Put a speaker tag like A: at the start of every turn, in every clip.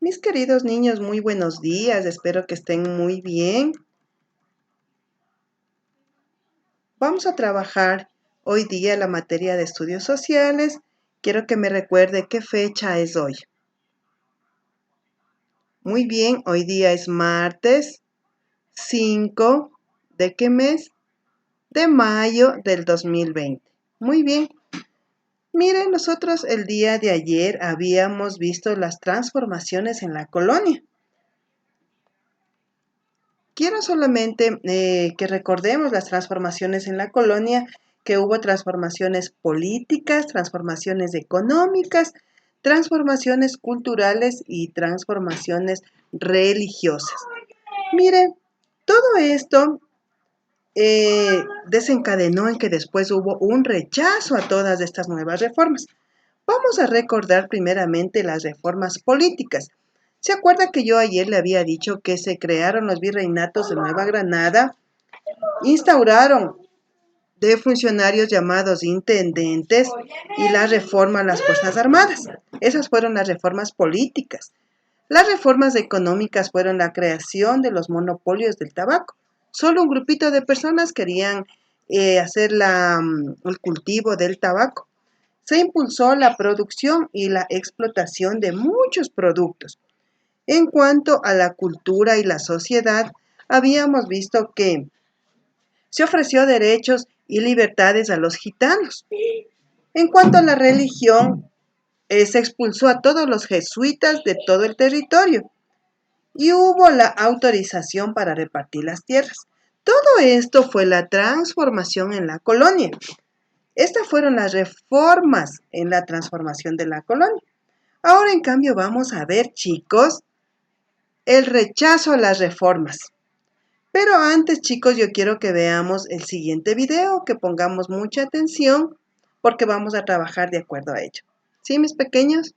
A: Mis queridos niños, muy buenos días, espero que estén muy bien. Vamos a trabajar hoy día la materia de estudios sociales. Quiero que me recuerde qué fecha es hoy. Muy bien, hoy día es martes 5 ¿de qué mes? De mayo del 2020. Muy bien. Miren, nosotros el día de ayer habíamos visto las transformaciones en la colonia. Quiero solamente que recordemos las transformaciones en la colonia, que hubo transformaciones políticas, transformaciones económicas, transformaciones culturales y transformaciones religiosas. Miren, todo esto desencadenó en que después hubo un rechazo a todas estas nuevas reformas. Vamos a recordar primeramente las reformas políticas. ¿Se acuerda que yo ayer le había dicho que se crearon los virreinatos de Nueva Granada? Instauraron de funcionarios llamados intendentes y la reforma a las Fuerzas Armadas. Esas fueron las reformas políticas. Las reformas económicas fueron la creación de los monopolios del tabaco. Solo un grupito de personas querían hacer el cultivo del tabaco. Se impulsó la producción y la explotación de muchos productos. En cuanto a la cultura y la sociedad, habíamos visto que se ofreció derechos y libertades a los gitanos. En cuanto a la religión, se expulsó a todos los jesuitas de todo el territorio y hubo la autorización para repartir las tierras. Todo esto fue la transformación en la colonia. Estas fueron las reformas en la transformación de la colonia. Ahora, en cambio, vamos a ver, chicos, el rechazo a las reformas. Pero antes, chicos, yo quiero que veamos el siguiente video, que pongamos mucha atención, porque vamos a trabajar de acuerdo a ello. ¿Sí, mis pequeños?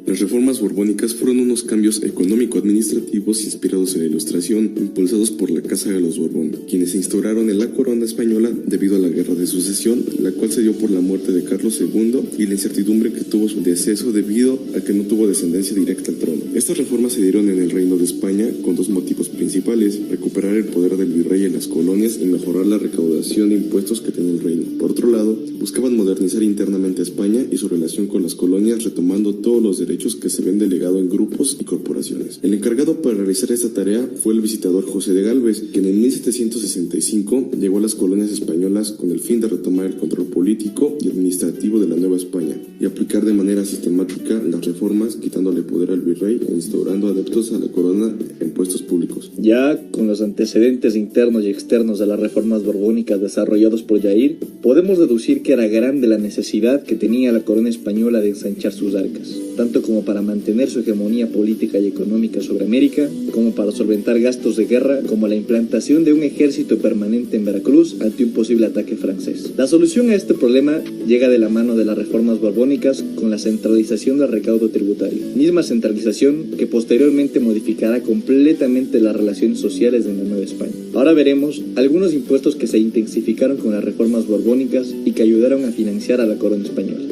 B: Las reformas borbónicas fueron unos cambios económico-administrativos inspirados en la Ilustración, impulsados por la Casa de los Borbón, quienes se instauraron en la corona española debido a la Guerra de Sucesión, la cual se dio por la muerte de Carlos II y la incertidumbre que tuvo su deceso debido a que no tuvo descendencia directa al trono. Estas reformas se dieron en el Reino de España con dos motivos principales: recuperar el poder del virrey en las colonias y mejorar la recaudación de impuestos que tenía el reino. Por otro lado, buscaban modernizar internamente a España y su relación con las colonias, retomando todos los derechos que se ven delegado en grupos y corporaciones. El encargado para realizar esta tarea fue el visitador José de Gálvez, quien en 1765 llegó a las colonias españolas con el fin de retomar el control político y administrativo de la Nueva España y aplicar de manera sistemática las reformas, quitándole poder al virrey e instaurando adeptos a la corona en puestos públicos.
C: Ya con los antecedentes internos y externos de las reformas borbónicas desarrollados por Jair, podemos deducir que era grande la necesidad que tenía la corona española de ensanchar sus arcas, tanto como para mantener su hegemonía política y económica sobre América, como para solventar gastos de guerra, como la implantación de un ejército permanente en Veracruz ante un posible ataque francés. La solución a este problema llega de la mano de las reformas borbónicas con la centralización del recaudo tributario, misma centralización que posteriormente modificará completamente las relaciones sociales de la Nueva España. Ahora veremos algunos impuestos que se intensificaron con las reformas borbónicas y que ayudaron a financiar a la corona española.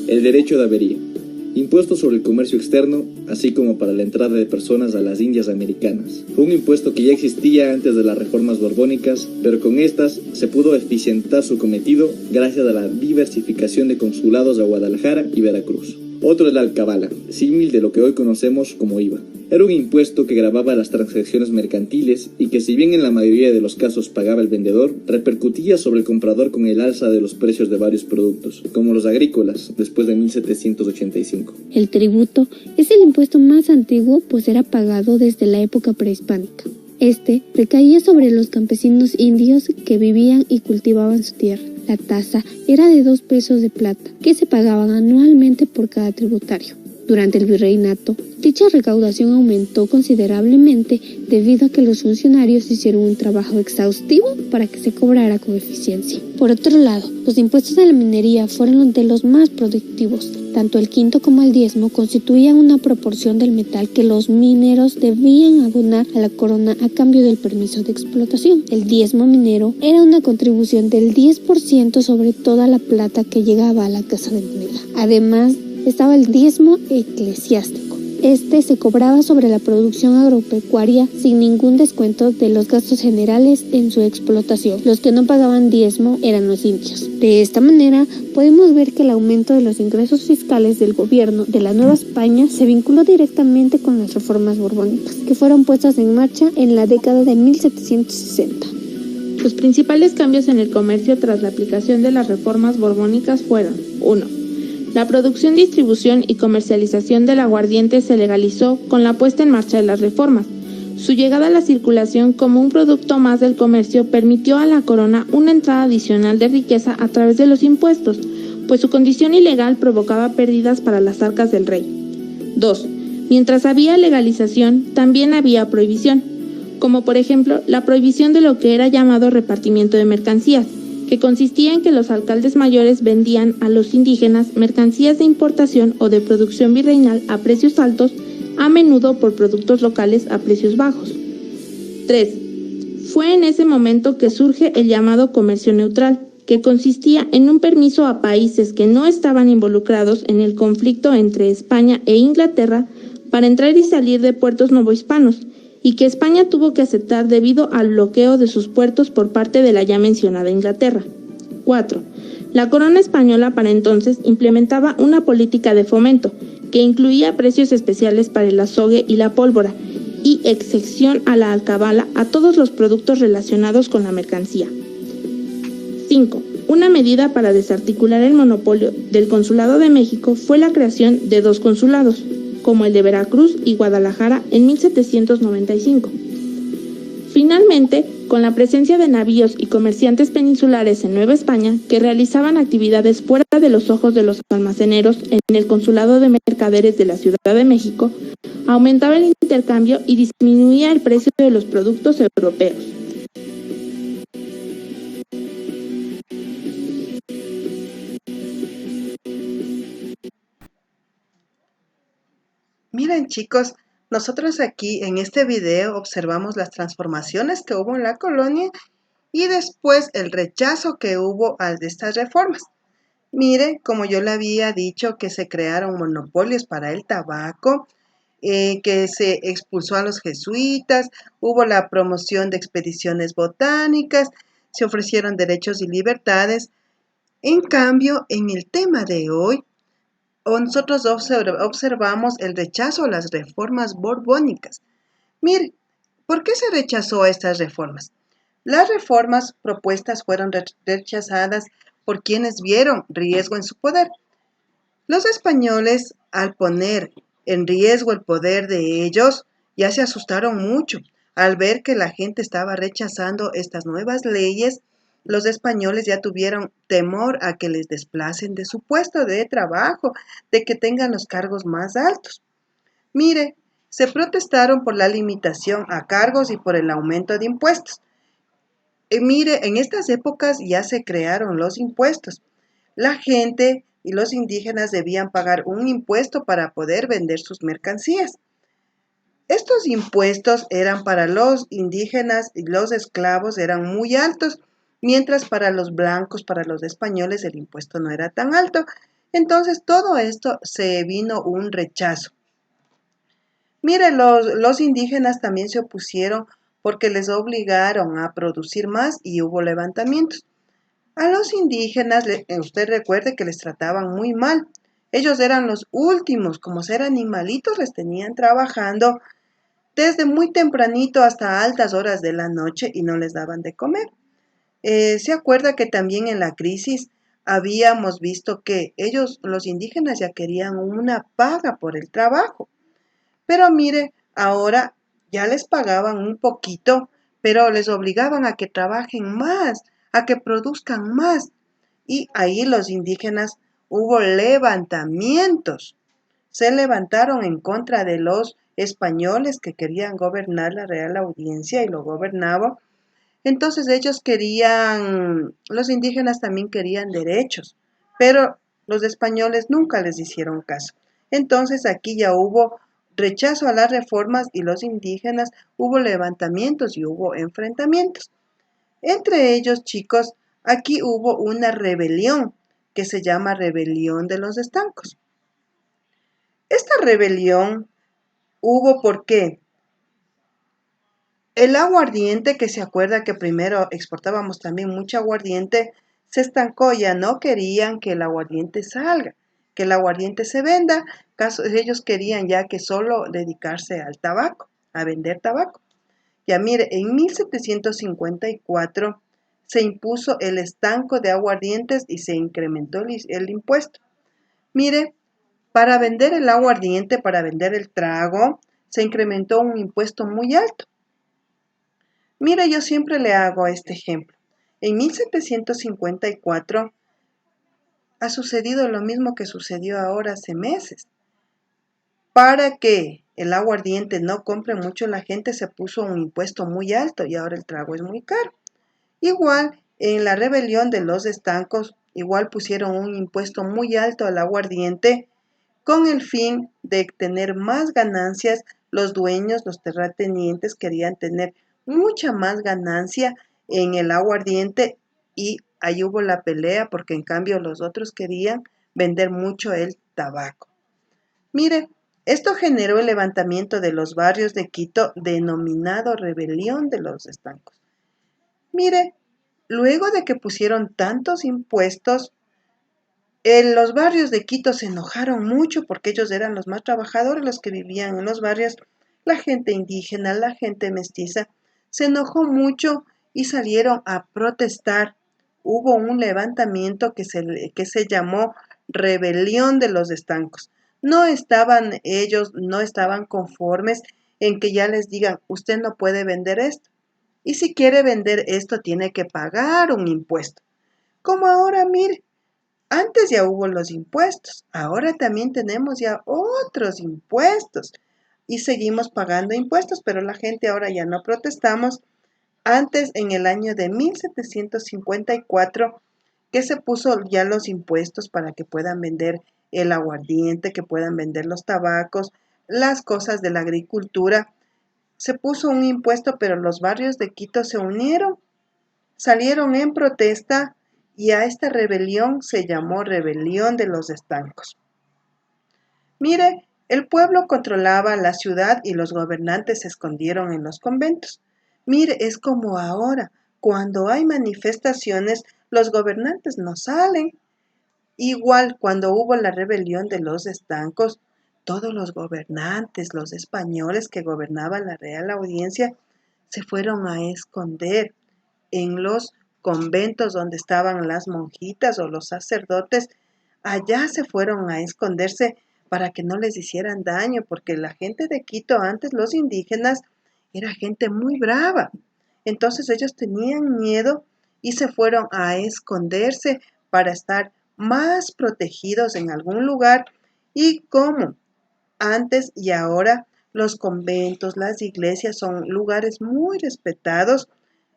C: El derecho de habería. Impuesto sobre el comercio externo, así como para la entrada de personas a las Indias americanas. Fue un impuesto que ya existía antes de las reformas borbónicas, pero con estas se pudo eficientar su cometido gracias a la diversificación de consulados a Guadalajara y Veracruz. Otro es la alcabala, símil de lo que hoy conocemos como IVA. Era un impuesto que gravaba las transacciones mercantiles y que, si bien en la mayoría de los casos pagaba el vendedor, repercutía sobre el comprador con el alza de los precios de varios productos, como los agrícolas, después de 1785.
D: El tributo es el impuesto más antiguo, pues era pagado desde la época prehispánica. Este recaía sobre los campesinos indios que vivían y cultivaban su tierra. La tasa era de 2 pesos de plata, que se pagaban anualmente por cada tributario. Durante el virreinato, dicha recaudación aumentó considerablemente debido a que los funcionarios hicieron un trabajo exhaustivo para que se cobrara con eficiencia. Por otro lado, los impuestos a la minería fueron de los más productivos. Tanto el quinto como el diezmo constituían una proporción del metal que los mineros debían abonar a la corona a cambio del permiso de explotación. El diezmo minero era una contribución del 10% sobre toda la plata que llegaba a la casa de moneda. Además, estaba el diezmo eclesiástico. Este se cobraba sobre la producción agropecuaria sin ningún descuento de los gastos generales en su explotación. Los que no pagaban diezmo eran los indios. De esta manera, podemos ver que el aumento de los ingresos fiscales del gobierno de la Nueva España se vinculó directamente con las reformas borbónicas, que fueron puestas en marcha en la década de 1760.
E: Los principales cambios en el comercio tras la aplicación de las reformas borbónicas fueron: 1. La producción, distribución y comercialización del aguardiente se legalizó con la puesta en marcha de las reformas. Su llegada a la circulación como un producto más del comercio permitió a la corona una entrada adicional de riqueza a través de los impuestos, pues su condición ilegal provocaba pérdidas para las arcas del rey. 2. Mientras había legalización, también había prohibición, como por ejemplo la prohibición de lo que era llamado repartimiento de mercancías, que consistía en que los alcaldes mayores vendían a los indígenas mercancías de importación o de producción virreinal a precios altos, a menudo por productos locales a precios bajos. 3. Fue en ese momento que surge el llamado comercio neutral, que consistía en un permiso a países que no estaban involucrados en el conflicto entre España e Inglaterra para entrar y salir de puertos novohispanos, y que España tuvo que aceptar debido al bloqueo de sus puertos por parte de la ya mencionada Inglaterra. 4. La corona española para entonces implementaba una política de fomento que incluía precios especiales para el azogue y la pólvora y excepción a la alcabala a todos los productos relacionados con la mercancía. 5. Una medida para desarticular el monopolio del Consulado de México fue la creación de 2 consulados, como el de Veracruz y Guadalajara en 1795. Finalmente, con la presencia de navíos y comerciantes peninsulares en Nueva España que realizaban actividades fuera de los ojos de los almaceneros en el Consulado de Mercaderes de la Ciudad de México, aumentaba el intercambio y disminuía el precio de los productos europeos.
A: Miren chicos, nosotros aquí en este video observamos las transformaciones que hubo en la colonia y después el rechazo que hubo a estas reformas. Mire, como yo le había dicho, que se crearon monopolios para el tabaco, que se expulsó a los jesuitas, hubo la promoción de expediciones botánicas, se ofrecieron derechos y libertades. En cambio, en el tema de hoy, nosotros observamos el rechazo a las reformas borbónicas. Mire, ¿por qué se rechazó estas reformas? Las reformas propuestas fueron rechazadas por quienes vieron riesgo en su poder. Los españoles, al poner en riesgo el poder de ellos, ya se asustaron mucho. Al ver que la gente estaba rechazando estas nuevas leyes, los españoles ya tuvieron temor a que les desplacen de su puesto de trabajo, de que tengan los cargos más altos. Mire, se protestaron por la limitación a cargos y por el aumento de impuestos. Mire, en estas épocas ya se crearon los impuestos. La gente y los indígenas debían pagar un impuesto para poder vender sus mercancías. Estos impuestos eran para los indígenas y los esclavos eran muy altos, mientras para los blancos, para los españoles, el impuesto no era tan alto. Entonces todo esto se vino un rechazo. Mire, los indígenas también se opusieron porque les obligaron a producir más y hubo levantamientos. A los indígenas, usted recuerde que les trataban muy mal. Ellos eran los últimos, como ser animalitos, les tenían trabajando desde muy tempranito hasta altas horas de la noche y no les daban de comer. ¿Se acuerda que también en la crisis habíamos visto que ellos, los indígenas, ya querían una paga por el trabajo? Pero mire, ahora ya les pagaban un poquito, pero les obligaban a que trabajen más, a que produzcan más. Y ahí los indígenas hubo levantamientos. se levantaron en contra de los españoles que querían gobernar la Real Audiencia y lo gobernaban. Entonces ellos querían, los indígenas también querían derechos, pero los españoles nunca les hicieron caso. Entonces aquí ya hubo rechazo a las reformas y los indígenas, hubo levantamientos y hubo enfrentamientos. Entre ellos, chicos, aquí hubo una rebelión que se llama Rebelión de los Estancos. Esta rebelión hubo porque el aguardiente, que se acuerda que primero exportábamos también mucho aguardiente, se estancó, ya no querían que el aguardiente salga, que el aguardiente se venda, ellos querían ya que solo dedicarse al tabaco, a vender tabaco. Ya mire, en 1754 se impuso el estanco de aguardientes y se incrementó el impuesto. Mire, para vender el aguardiente, para vender el trago, se incrementó un impuesto muy alto. Mira, yo siempre le hago este ejemplo. En 1754 ha sucedido lo mismo que sucedió ahora hace meses. Para que el aguardiente no compre mucho, la gente se puso un impuesto muy alto y ahora el trago es muy caro. Igual, en la rebelión de los estancos, igual pusieron un impuesto muy alto al aguardiente con el fin de tener más ganancias. Los dueños, los terratenientes querían tener mucha más ganancia en el aguardiente y ahí hubo la pelea porque en cambio los otros querían vender mucho el tabaco. Mire, esto generó el levantamiento de los barrios de Quito denominado Rebelión de los Estancos. Mire, luego de que pusieron tantos impuestos, los barrios de Quito se enojaron mucho porque ellos eran los más trabajadores, los que vivían en los barrios, la gente indígena, la gente mestiza, se enojó mucho y salieron a protestar. Hubo un levantamiento que se llamó Rebelión de los Estancos. Ellos no estaban conformes en que ya les digan, usted no puede vender esto. Y si quiere vender esto, tiene que pagar un impuesto. Como ahora, mire, antes ya hubo los impuestos, ahora también tenemos ya otros impuestos y seguimos pagando impuestos, pero la gente ahora ya no protestamos. Antes, en el año de 1754, que se puso ya los impuestos para que puedan vender el aguardiente, que puedan vender los tabacos, las cosas de la agricultura. Se puso un impuesto, pero los barrios de Quito se unieron, salieron en protesta y a esta rebelión se llamó Rebelión de los Estancos. Mire, el pueblo controlaba la ciudad y los gobernantes se escondieron en los conventos. Mire, es como ahora, cuando hay manifestaciones, los gobernantes no salen. Igual cuando hubo la rebelión de los estancos, todos los gobernantes, los españoles que gobernaban la Real Audiencia, se fueron a esconder en los conventos donde estaban las monjitas o los sacerdotes. Allá se fueron a esconderse para que no les hicieran daño, porque la gente de Quito antes, los indígenas, era gente muy brava. Entonces ellos tenían miedo y se fueron a esconderse para estar más protegidos en algún lugar. Y como antes y ahora los conventos, las iglesias son lugares muy respetados,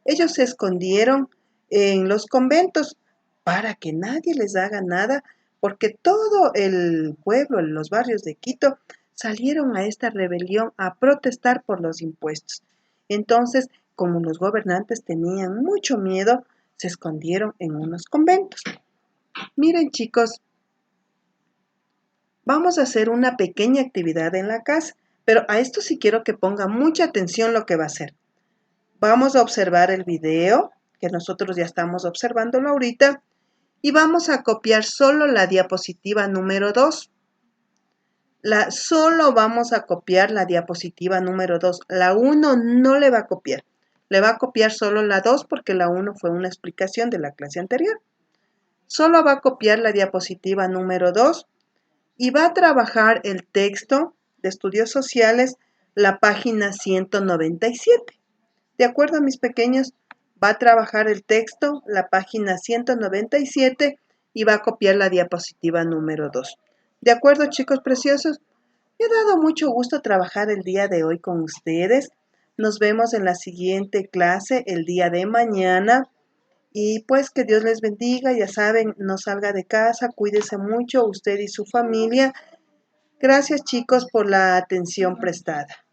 A: ellos se escondieron en los conventos para que nadie les haga nada, porque todo el pueblo, los barrios de Quito, salieron a esta rebelión a protestar por los impuestos. Entonces, como los gobernantes tenían mucho miedo, se escondieron en unos conventos. Miren, chicos, vamos a hacer una pequeña actividad en la casa, pero a esto sí quiero que ponga mucha atención lo que va a hacer. Vamos a observar el video, que nosotros ya estamos observándolo ahorita, y vamos a copiar solo la diapositiva número 2. Solo vamos a copiar la diapositiva número 2. La 1 no le va a copiar. Le va a copiar solo la 2 porque la 1 fue una explicación de la clase anterior. Solo va a copiar la diapositiva número 2 y va a trabajar el texto de estudios sociales, la página 197. De acuerdo, mis pequeños, va a trabajar el texto, la página 197 y va a copiar la diapositiva número 2. ¿De acuerdo, chicos preciosos? Me ha dado mucho gusto trabajar el día de hoy con ustedes. Nos vemos en la siguiente clase el día de mañana. Y pues que Dios les bendiga. Ya saben, no salga de casa, cuídese mucho usted y su familia. Gracias chicos por la atención prestada.